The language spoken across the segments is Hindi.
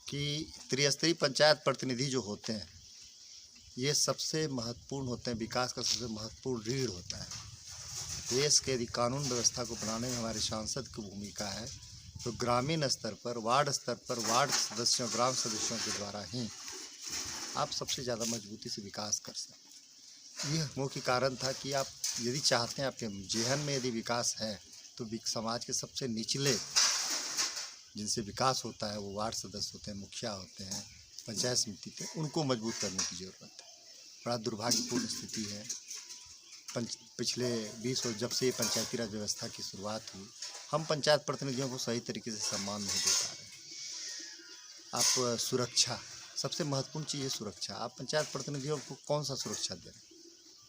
कि त्रिस्तरीय पंचायत प्रतिनिधि जो होते हैं ये सबसे महत्वपूर्ण होते हैं, विकास का सबसे महत्वपूर्ण रीढ़ होता है। देश के यदि कानून व्यवस्था को बनाने में हमारे सांसद की भूमिका है तो ग्रामीण स्तर पर, वार्ड स्तर पर, वार्ड सदस्यों, ग्राम सदस्यों के द्वारा ही आप सबसे ज़्यादा मजबूती से विकास कर सकते। यह मुख्य कारण था कि आप यदि चाहते हैं आपके जेहन में यदि विकास है तो समाज के सबसे निचले जिनसे विकास होता है वो वार्ड सदस्य होते हैं, मुखिया होते हैं, पंचायत समिति थे, उनको मजबूत करने की ज़रूरत है। बड़ा दुर्भाग्यपूर्ण स्थिति है। पिछले 20 वर्ष जब से ये पंचायती राज व्यवस्था की शुरुआत हुई, हम पंचायत प्रतिनिधियों को सही तरीके से सम्मान नहीं दे पा रहे। आप सुरक्षा, सबसे महत्वपूर्ण चीज़ है सुरक्षा। आप पंचायत प्रतिनिधियों को कौन सा सुरक्षा दे रहे हैं?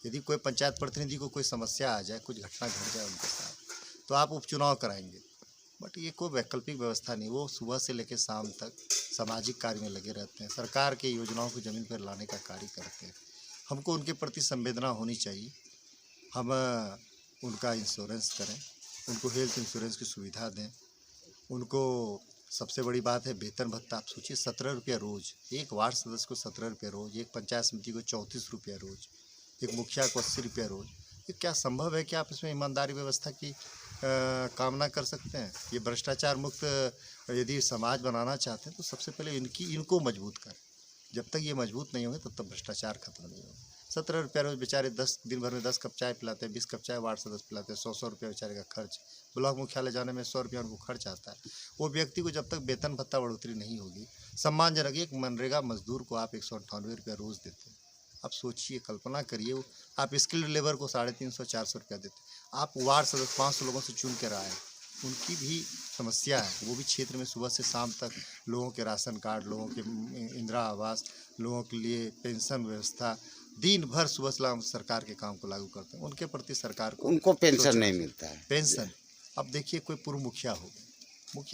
यदि कोई पंचायत प्रतिनिधि को कोई समस्या आ जाए, कुछ घटना घट जाए उनके साथ, तो आप उपचुनाव कराएंगे, बट ये कोई वैकल्पिक व्यवस्था नहीं। वो सुबह से लेकर शाम तक सामाजिक कार्य में लगे रहते हैं, सरकार के योजनाओं को ज़मीन पर लाने का कार्य करते हैं। हमको उनके प्रति संवेदना होनी चाहिए। हम उनका इंश्योरेंस करें, उनको हेल्थ इंश्योरेंस की सुविधा दें। उनको सबसे बड़ी बात है वेतन भत्ता। आप सोचिए 17 रुपया रोज़, एक वार्ड सदस्य को 17 रुपया रोज़, एक पंचायत समिति को 34 रुपया रोज़, एक मुखिया को 80 रुपया रोज़। ये क्या संभव है कि आप इसमें ईमानदारी व्यवस्था की कामना कर सकते हैं? ये भ्रष्टाचार मुक्त यदि समाज बनाना चाहते हैं तो सबसे पहले इनको मजबूत करें। जब तक ये मजबूत नहीं होंगे तब तक भ्रष्टाचार खत्म नहीं होगा। 17 रुपया रोज़ बेचारे 10 दिन भर में 10 कप चाय पिलाते हैं, 20 कप चाय वार्ड सदस्य पिलाते हैं, 100 रुपया बेचारे का खर्च। ब्लॉक मुख्यालय जाने में 100 रुपया उनको खर्च आता है। वो व्यक्ति को जब तक वेतन भत्ता बढ़ोतरी नहीं होगी, सम्मानजनक एक मनरेगा मजदूर को आप 198 रुपया रोज़ देते हैं। आप सोचिए, कल्पना करिए, आप स्किल्ड लेबर को 350-400 रुपया देते। आप वार्ड सदस्य 500 लोगों से चुन कर आए, उनकी भी समस्या है। वो भी क्षेत्र में सुबह से शाम तक लोगों के राशन कार्ड, लोगों के इंदिरा आवास, लोगों के लिए पेंशन व्यवस्था, दिन भर सुबह से सरकार के काम को लागू करते हैं। उनके प्रति सरकार को उनको पेंशन नहीं मिलता है। पेंशन, अब देखिए कोई पूर्व मुखिया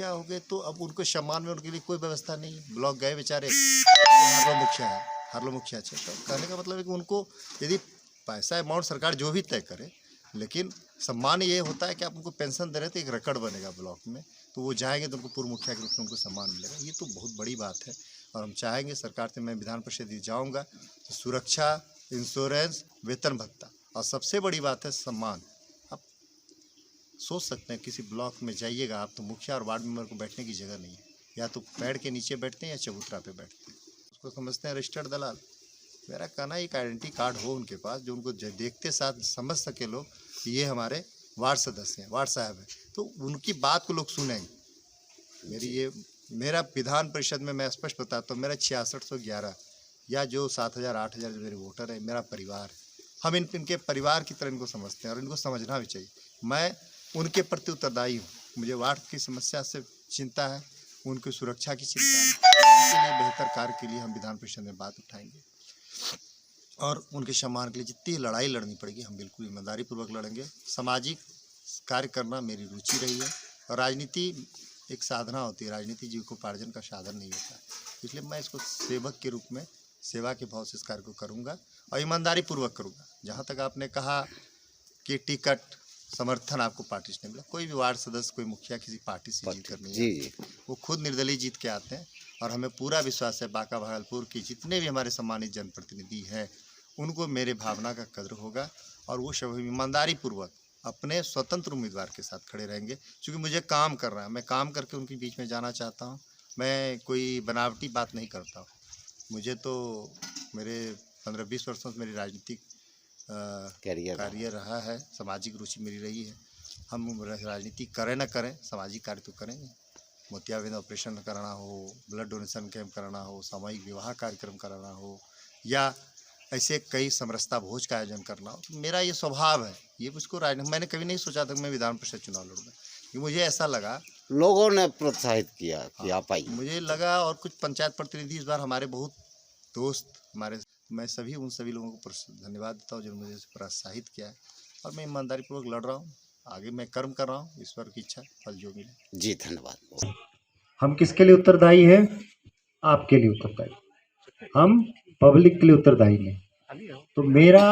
हो गए तो अब उनको सम्मान में उनके लिए कोई व्यवस्था नहीं है। ब्लॉक गए बेचारे, हर मुखिया तो कहने का मतलब है कि उनको यदि पैसा अमाउंट सरकार जो भी तय करे, लेकिन सम्मान ये होता है कि आप उनको पेंशन दे रहे तो एक रिकॉर्ड बनेगा ब्लॉक में, तो वो जाएंगे तो उनको पूर्व मुखिया के रूप में उनको सम्मान मिलेगा। ये तो बहुत बड़ी बात है और हम चाहेंगे सरकार से, मैं विधान परिषद जाऊँगा तो सुरक्षा, इंश्योरेंस, वेतन भत्ता और सबसे बड़ी बात है सम्मान। आप सोच सकते हैं किसी ब्लॉक में जाइएगा आप तो मुखिया और वार्ड मेंबर को बैठने की जगह नहीं है, या तो पेड़ के नीचे बैठते हैं या चबूतरा पे बैठते हैं। उसको समझते हैं रजिस्टर्ड दलाल। मेरा कहना एक आइडेंटिटी कार्ड हो उनके पास जो उनको देखते साथ समझ सके लोग कि ये हमारे वार्ड सदस्य हैं, वार्ड साहब हैं, तो उनकी बात को लोग सुनेंगे। मेरा विधान परिषद में मैं स्पष्ट बताता हूँ, मेरा 6611 या जो 7000-8000 जो मेरे वोटर है, मेरा परिवार है। हम इनके परिवार की तरह इनको समझते हैं और इनको समझना भी चाहिए। मैं उनके प्रति उत्तरदायी हूँ। मुझे वार्ड की समस्या से चिंता है, उनकी सुरक्षा की चिंता है। उनके लिए बेहतर कार्य के लिए हम विधान परिषद में बात उठाएंगे और उनके सम्मान के लिए जितनी लड़ाई लड़नी पड़ेगी हम बिल्कुल ईमानदारी पूर्वक लड़ेंगे। सामाजिक कार्य करना मेरी रुचि रही है और राजनीति एक साधना होती है, राजनीति जीविकोपार्जन का साधन नहीं होता है। इसलिए मैं इसको सेवक के रूप में सेवा के भाव से इस कार्य को करूँगा और ईमानदारी पूर्वक करूँगा। जहाँ तक आपने कहा कि टिकट समर्थन आपको पार्टी से नहीं मिला, कोई भी वार्ड सदस्य, कोई मुखिया किसी पार्टी से जीत कर नहीं आते, वो खुद निर्दलीय जीत के आते हैं। और हमें पूरा विश्वास है बांका भागलपुर की जितने भी हमारे सम्मानित जनप्रतिनिधि हैं उनको मेरे भावना का कद्र होगा और वो सब ईमानदारी पूर्वक अपने स्वतंत्र उम्मीदवार के साथ खड़े रहेंगे। क्योंकि मुझे काम करना है, मैं काम करके उनके बीच में जाना चाहता हूँ। मैं कोई बनावटी बात नहीं करता हूँ। मुझे तो मेरे 15-20 वर्षों से मेरी राजनीतिक कार्य रहा है, सामाजिक रुचि मेरी रही है। हम राजनीति करें ना करें, सामाजिक कार्य तो करेंगे। मोतियाबिंद ऑपरेशन कराना हो, ब्लड डोनेशन कैंप कराना हो, सामूहिक विवाह कार्यक्रम कराना हो या ऐसे कई समरसता भोज का आयोजन करना हो, तो मेरा ये स्वभाव है। ये मुझको मैंने कभी नहीं सोचा था कि मैं विधान परिषद चुनाव लड़ूंगा, कि मुझे ऐसा लगा, लोगों ने प्रोत्साहित किया कि आप आइए। मुझे लगा और कुछ पंचायत प्रतिनिधि इस बार हमारे बहुत दोस्त हमारे, मैं उन सभी लोगों को धन्यवाद देता हूँ जिन्होंने मुझे प्रोत्साहित किया है और मैं ईमानदारी पूर्वक लड़ रहा हूँ। आगे मैं कर्म कर रहा हूँ, ईश्वर की इच्छा, फल जो मिले। जी धन्यवाद। हम किसके लिए उत्तरदायी हैं? आपके लिए उत्तरदायी। हम पब्लिक के लिए उत्तरदायी नहीं। तो मेरा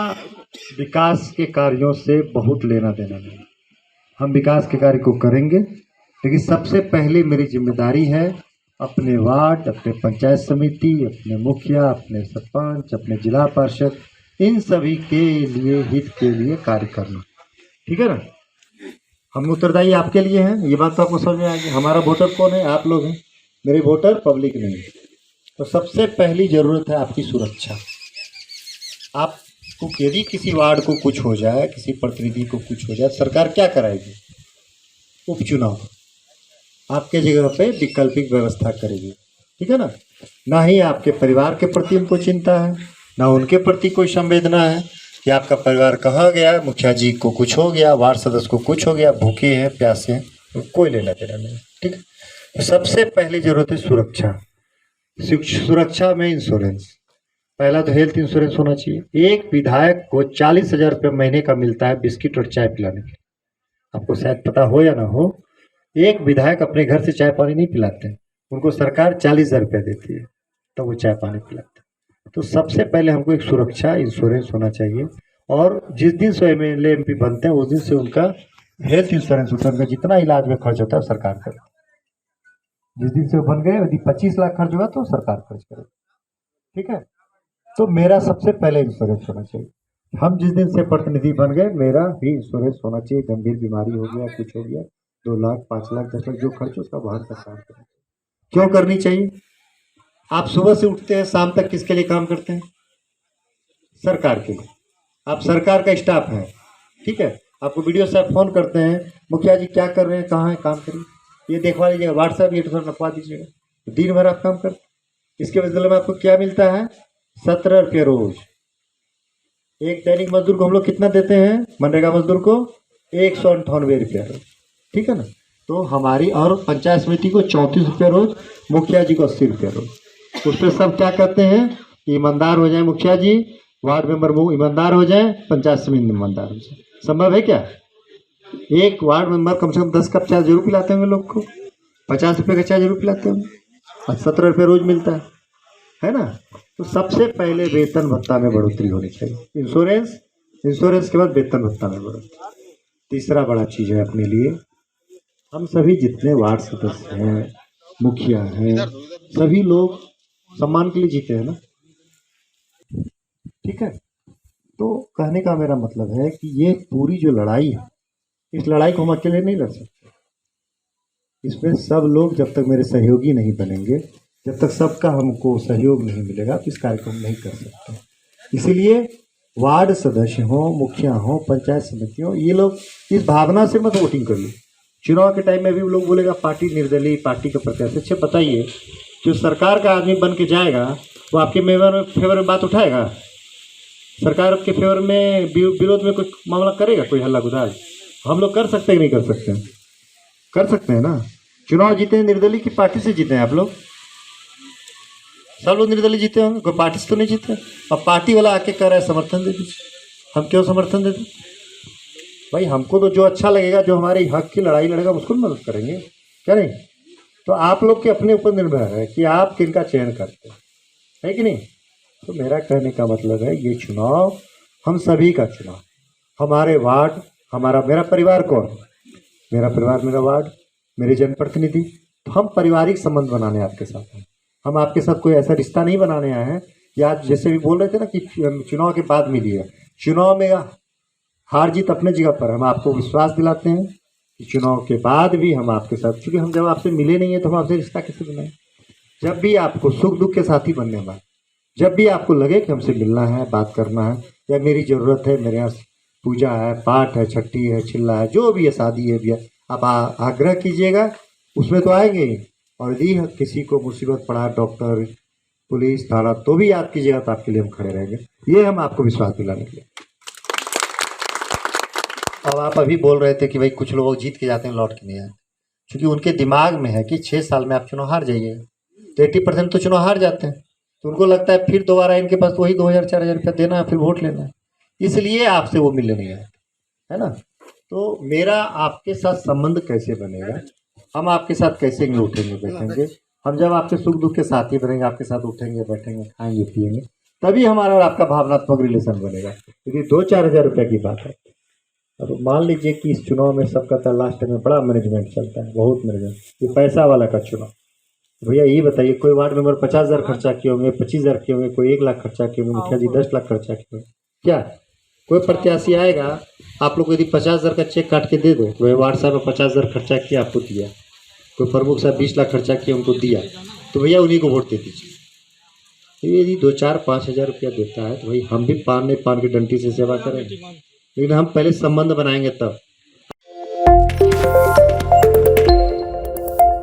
विकास के कार्यों से बहुत लेना देना नहीं। हम विकास के कार्य को करेंगे, लेकिन सबसे पहले मेरी जिम्मेदारी है अपने वार्ड, अपने पंचायत समिति, अपने मुखिया, अपने सरपंच, अपने जिला पार्षद, इन सभी के लिए, हित के लिए कार्य करना। ठीक है ना? हम उत्तरदायी आपके लिए हैं, ये बात तो आपको समझ में आ गई। हमारा वोटर कौन है? आप लोग हैं। मेरे वोटर पब्लिक नहीं है। तो सबसे पहली ज़रूरत है आपकी सुरक्षा। आपको यदि किसी वार्ड को कुछ हो जाए, किसी प्रतिनिधि को कुछ हो जाए, सरकार क्या कराएगी? उपचुनाव आपके जगह पे वैकल्पिक व्यवस्था करेगी। ठीक है ना? ना ही आपके परिवार के प्रति उनको चिंता है, ना उनके प्रति कोई संवेदना है कि आपका परिवार कहाँ गया, मुखिया जी को कुछ हो गया, वार्ड सदस्य को कुछ हो गया, भूखे हैं, प्यासे हैं, तो कोई लेना देना नहीं। ठीक है? तो सबसे पहली जरूरत है सुरक्षा। सुरक्षा में इंश्योरेंस। पहला तो हेल्थ इंश्योरेंस होना चाहिए। एक विधायक को 40,000 रुपये महीने का मिलता है बिस्किट और चाय पिलाने के लिए। आपको शायद पता हो या ना हो, एक विधायक अपने घर से चाय पानी नहीं पिलाते हैं, उनको सरकार 40,000 रुपये देती है, तो वो चाय पानी पिलाते हैं। तो सबसे पहले हमको एक सुरक्षा इंश्योरेंस होना चाहिए, और जिस दिन से MLA MP बनते हैं उस दिन से उनका हेल्थ इंश्योरेंस होता है। उनका जितना इलाज में खर्च होता है सरकार करती है। जिस दिन से वो बन गए, यदि 25 लाख खर्च होगा तो सरकार खर्च करेगी। ठीक है? तो मेरा सबसे पहले इंश्योरेंस होना चाहिए। हम जिस दिन से प्रतिनिधि बन गए, मेरा भी इंश्योरेंस होना चाहिए। गंभीर बीमारी हो गया, कुछ हो गया, 2 लाख, 5 लाख, 10 लाख जो खर्च उसका वहन सरकार करेगी। क्यों करनी चाहिए? आप सुबह से उठते हैं, शाम तक किसके लिए काम करते हैं? सरकार के लिए। आप सरकार का स्टाफ है। ठीक है? आपको वीडियो से आप फोन करते हैं, मुखिया जी क्या कर रहे हैं, कहाँ है, काम करिए, ये देखवा लीजिएगा, व्हाट्सएप ये थोड़ा नपवा दीजिएगा। तो दिन भर आप काम करते हैं। इसके बदले में आपको क्या मिलता है? 17 रुपये रोज। एक दैनिक मजदूर को हम लोग कितना देते हैं? मनरेगा मजदूर को 198 रुपया रोज। ठीक है ना? तो हमारी, और पंचायत समिति को 34 रुपये रोज, मुखिया जी को 80 रुपये रोज। उस पर सब क्या कहते हैं? ईमानदार हो जाए मुखिया जी, वार्ड मेंबर ईमानदार हो जाए, पंचायत समिति ईमानदार हो जाए। संभव है क्या? एक वार्ड मेंबर कम से कम 10 कप चाय जरूर पिलाते होंगे लोग को, 50 रुपये का चाय जरूर पिलाते होंगे, और 17 रुपये रोज मिलता है ना? तो सबसे पहले वेतन भत्ता में बढ़ोतरी होनी चाहिए। इंश्योरेंस के बाद वेतन भत्ता में बढ़ोतरी। तीसरा बड़ा चीज़ है अपने लिए, हम सभी जितने वार्ड सदस्य हैं, मुखिया हैं, सभी लोग सम्मान के लिए जीते हैं ना। ठीक है? तो कहने का मेरा मतलब है कि ये पूरी जो लड़ाई है, इस लड़ाई को हम अकेले नहीं लड़ सकते। इसमें सब लोग जब तक मेरे सहयोगी नहीं बनेंगे, जब तक सबका हमको सहयोग नहीं मिलेगा, तो इस कार्य को हम नहीं कर सकते। इसीलिए वार्ड सदस्य हो, मुखिया हो, पंचायत समिति हो, ये लोग इस भावना से मत वोटिंग कर लो। चुनाव के टाइम में भी लोग बोलेगा पार्टी निर्दलीय, पार्टी का प्रत्याशी। अच्छा बताइए, जो सरकार का आदमी बन के जाएगा वो आपके फेवर में बात उठाएगा? सरकार के फेवर में, विरोध में कोई मामला करेगा, कोई हल्ला गुदार? हम लोग कर सकते हैं कि नहीं कर सकते? कर सकते हैं ना। चुनाव जीते हैं निर्दलीय की पार्टी से जीते हैं आप लोग? सब लोग निर्दलीय जीते होंगे, कोई पार्टी से तो नहीं जीते। अब पार्टी वाला आके कह रहा है समर्थन दे दीजिए, हम क्यों समर्थन देते? भाई हमको तो जो अच्छा लगेगा, जो हमारे हक की लड़ाई लड़ेगा उसको मदद करेंगे, क्या नहीं? तो आप लोग के अपने ऊपर निर्भर है कि आप किनका चयन करते हैं, है कि नहीं? तो मेरा कहने का मतलब है, ये चुनाव हम सभी का चुनाव, हमारे वार्ड, मेरा परिवार कौन? मेरा परिवार, मेरा वार्ड, मेरे जनप्रतिनिधि। तो हम पारिवारिक संबंध बनाने आपके साथ हैं। हम आपके साथ कोई ऐसा रिश्ता नहीं बनाने आए हैं, या जैसे भी बोल रहे थे ना कि चुनाव के बाद मिलिए। चुनाव में हार जीत अपने जगह पर, हम आपको विश्वास दिलाते हैं कि चुनाव के बाद भी हम आपके साथ, क्योंकि हम जब आपसे मिले नहीं है तो हम आपसे रिश्ता कैसे बनाएं? जब भी आपको सुख दुख के साथी बनने वाला, जब भी आपको लगे कि हमसे मिलना है, बात करना है, या मेरी ज़रूरत है, मेरे यहाँ पूजा है, पाठ है, छठी है, चिल्ला है, जो भी है, शादी है, भी है, आप आग्रह कीजिएगा, उसमें तो आएंगे। और यदि किसी को मुसीबत पड़ा, डॉक्टर, पुलिस, थाना, तो भी याद कीजिएगा, तो आपके लिए हम खड़े रहेंगे। ये हम आपको विश्वास दिलाने के लिए। अब आप अभी बोल रहे थे कि भाई कुछ लोग जीत के जाते हैं, लौट के नहीं आए, क्योंकि उनके दिमाग में है कि 6 साल में आप चुनाव हार जाइए। तो 80% तो चुनाव हार जाते हैं, तो उनको लगता है फिर दोबारा इनके पास वही 2,000-4,000 रुपया देना है, फिर वोट लेना है, इसलिए आपसे वो मिलने नहीं आए, है ना? तो मेरा आपके साथ संबंध कैसे बनेगा? हम आपके साथ कैसे उठेंगे बैठेंगे? हम जब आपके सुख दुख के साथी बनेंगे, आपके साथ उठेंगे बैठेंगे, खाएंगे पिएंगे, तभी हमारा और आपका भावनात्मक रिलेशन बनेगा। यदि 2-4 हज़ार रुपये की बात है, अब मान लीजिए कि इस चुनाव में सबका था लास्ट में बड़ा मैनेजमेंट चलता है, बहुत मैनेजमेंट, ये पैसा वाला का चुनाव, भैया ये बताइए, कोई वार्ड मेंबर 50,000 खर्चा किए होंगे, 25,000 किए होंगे, कोई 1 लाख खर्चा किए होंगे, मुखिया जी 10 लाख खर्चा किए होंगे। क्या कोई प्रत्याशी आएगा, आप लोग को यदि 50,000 का चेक काट के दे दो, वही वार्ड साहब 50,000 खर्चा किया, आपको दिया। कोई प्रमुख साहब 20 लाख खर्चा किया, उनको दिया, तो भैया उन्हीं को वोट दे दीजिए। तो यदि 2-4-5 हज़ार रुपया देता है तो भाई हम भी पान की डंडी से सेवा करेंगे, लेकिन हम पहले संबंध बनाएंगे तब।